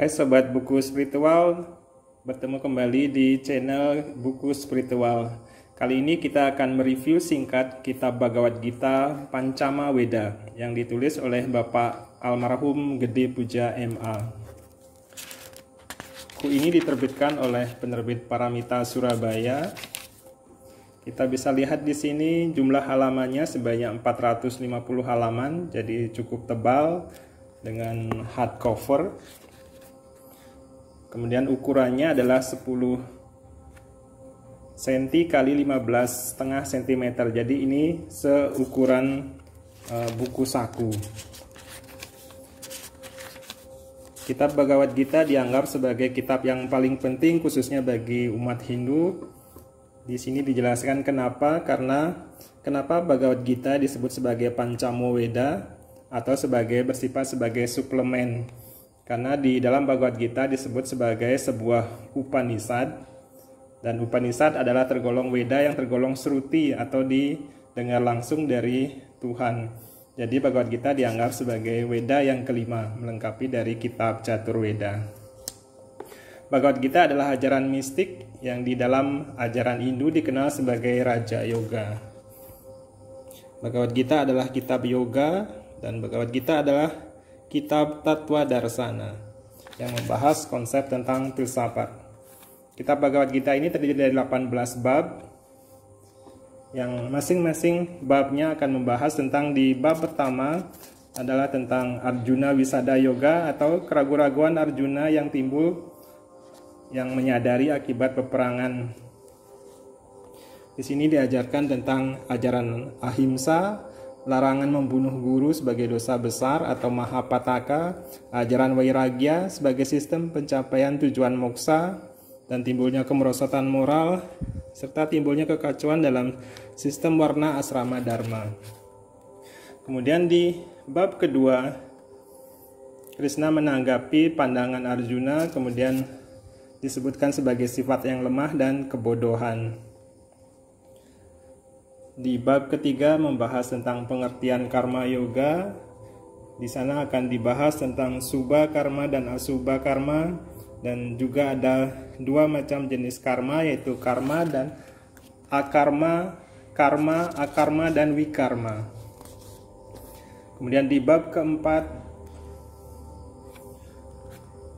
Hai Sobat Buku Spiritual, bertemu kembali di channel Buku Spiritual. Kali ini kita akan mereview singkat kitab Bhagavad Gita Pancama Weda yang ditulis oleh Bapak almarhum Gede Puja MA. Buku ini diterbitkan oleh penerbit Paramita Surabaya. Kita bisa lihat di sini jumlah halamannya sebanyak 450 halaman, jadi cukup tebal dengan hardcover. Kemudian ukurannya adalah 10 cm kali 15,5 cm. Jadi ini seukuran buku saku. Kitab Bhagavad Gita dianggap sebagai kitab yang paling penting khususnya bagi umat Hindu. Di sini dijelaskan kenapa Bhagavad Gita disebut sebagai Pancama Weda atau bersifat sebagai suplemen. Karena di dalam Bhagavad Gita disebut sebagai sebuah Upanishad, dan Upanishad adalah tergolong Weda yang tergolong Sruti atau didengar langsung dari Tuhan. Jadi Bhagavad Gita dianggap sebagai Weda yang kelima, melengkapi dari kitab Catur Weda. Bhagavad Gita adalah ajaran mistik yang di dalam ajaran Hindu dikenal sebagai Raja Yoga. Bhagavad Gita adalah kitab yoga, dan Bhagavad Gita adalah kitab Tattva Darsana yang membahas konsep tentang filsafat. Kitab Bhagavad Gita ini terdiri dari 18 bab yang masing-masing babnya akan membahas tentang, di bab pertama adalah tentang Arjuna Wisada Yoga atau keraguan-raguan Arjuna yang timbul yang menyadari akibat peperangan. Di sini diajarkan tentang ajaran ahimsa, larangan membunuh guru sebagai dosa besar atau mahapataka, ajaran Vairagya sebagai sistem pencapaian tujuan moksa, dan timbulnya kemerosotan moral, serta timbulnya kekacauan dalam sistem warna asrama dharma. Kemudian di bab kedua, Krishna menanggapi pandangan Arjuna, kemudian disebutkan sebagai sifat yang lemah dan kebodohan. Di bab ketiga membahas tentang pengertian karma yoga. Di sana akan dibahas tentang subha karma dan asubha karma, dan juga ada dua macam jenis karma, yaitu karma dan akarma, karma, akarma dan wikarma. Kemudian di bab keempat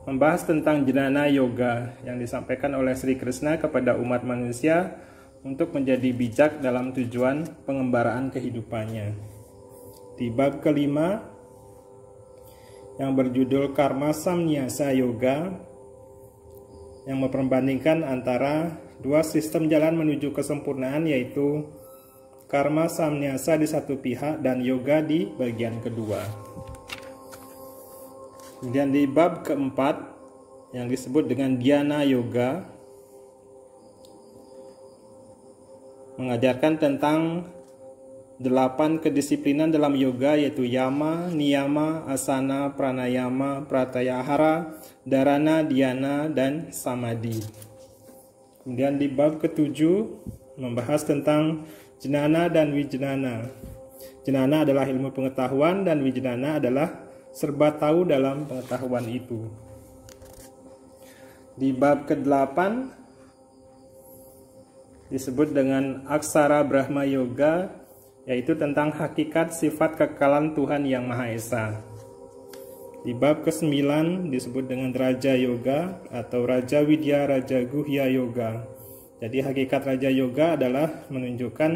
membahas tentang jnana yoga yang disampaikan oleh Sri Krishna kepada umat manusia untuk menjadi bijak dalam tujuan pengembaraan kehidupannya. Di bab kelima yang berjudul Karma Samnyasa Yoga yang memperbandingkan antara dua sistem jalan menuju kesempurnaan, yaitu Karma Samnyasa di satu pihak dan yoga di bagian kedua. Kemudian di bab keempat yang disebut dengan Dhyana Yoga mengajarkan tentang 8 kedisiplinan dalam yoga, yaitu yama, niyama, asana, pranayama, pratyahara, dharana, dhyana, dan samadhi. Kemudian di bab ketujuh membahas tentang jnana dan wijnana. Jnana adalah ilmu pengetahuan dan wijnana adalah serba tahu dalam pengetahuan itu. Di bab ke-8 disebut dengan Aksara Brahma Yoga, yaitu tentang hakikat sifat kekekalan Tuhan Yang Maha Esa. Di bab ke-9 disebut dengan Raja Yoga atau Raja Widya Raja Guhya Yoga. Jadi hakikat Raja Yoga adalah menunjukkan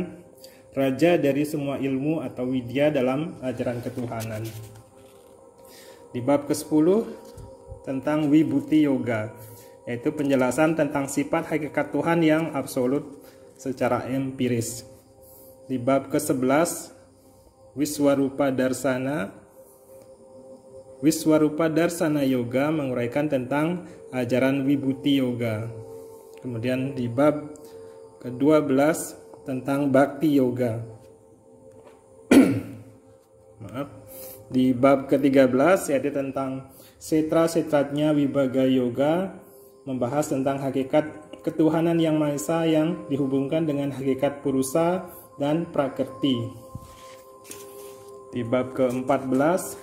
raja dari semua ilmu atau widya dalam ajaran ketuhanan. Di bab ke-10 tentang Vibhuti Yoga, yaitu penjelasan tentang sifat hakikat Tuhan yang absolut secara empiris. Di bab ke-11 Wiswarupa Darsana Yoga menguraikan tentang ajaran Vibhuti Yoga. Kemudian di bab ke-12 tentang Bhakti Yoga. Di bab ke-13 yaitu tentang Setra-setratnya Vibhaga Yoga, membahas tentang hakikat ketuhanan Yang Maha Esa yang dihubungkan dengan hakikat Purusa dan Prakrti. Di bab ke-14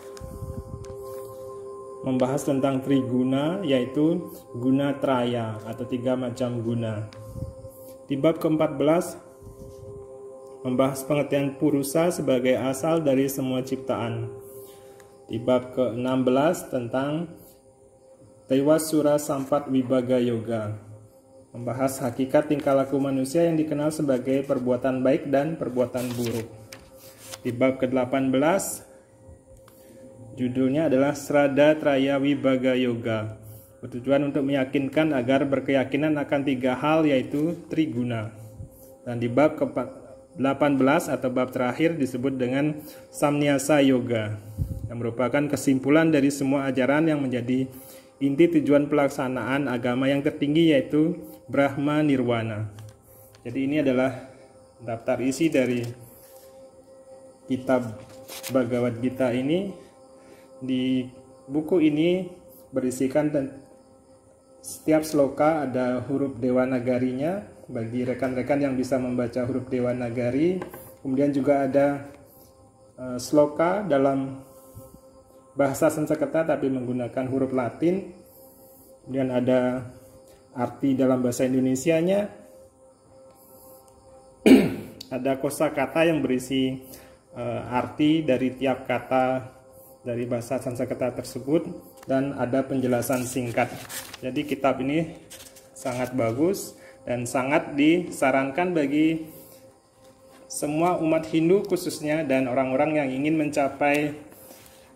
membahas tentang triguna, yaitu guna traya atau 3 macam guna. Di bab ke-14 membahas pengertian purusa sebagai asal dari semua ciptaan. Di bab ke-16 tentang Tewa Sura Sampat Wibaga Yoga, membahas hakikat tingkah laku manusia yang dikenal sebagai perbuatan baik dan perbuatan buruk. Di bab ke-18 judulnya adalah Srada Traya Wibaga Yoga, bertujuan untuk meyakinkan agar berkeyakinan akan 3 hal, yaitu triguna. Dan di bab ke-18 atau bab terakhir disebut dengan Samnyasa Yoga, yang merupakan kesimpulan dari semua ajaran yang menjadi inti tujuan pelaksanaan agama yang tertinggi, yaitu Brahma Nirwana. Jadi ini adalah daftar isi dari kitab Bhagavad Gita ini. Di buku ini berisikan setiap sloka ada huruf Dewanagarinya bagi rekan-rekan yang bisa membaca huruf Dewanagari. Kemudian juga ada sloka dalam bahasa Sanskerta tapi menggunakan huruf Latin. Kemudian ada arti dalam bahasa Indonesianya. Ada kosakata yang berisi arti dari tiap kata dari bahasa Sanskerta tersebut, dan ada penjelasan singkat. Jadi kitab ini sangat bagus dan sangat disarankan bagi semua umat Hindu khususnya dan orang-orang yang ingin mencapai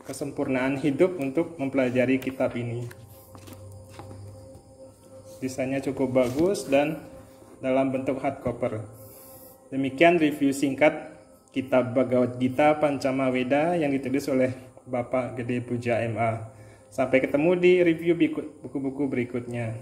kesempurnaan hidup untuk mempelajari kitab ini. Desainnya cukup bagus dan dalam bentuk hardcover. Demikian review singkat kitab Bhagavad Gita Pancama Weda yang ditulis oleh Bapak Gede Puja MA. Sampai ketemu di review buku-buku berikutnya.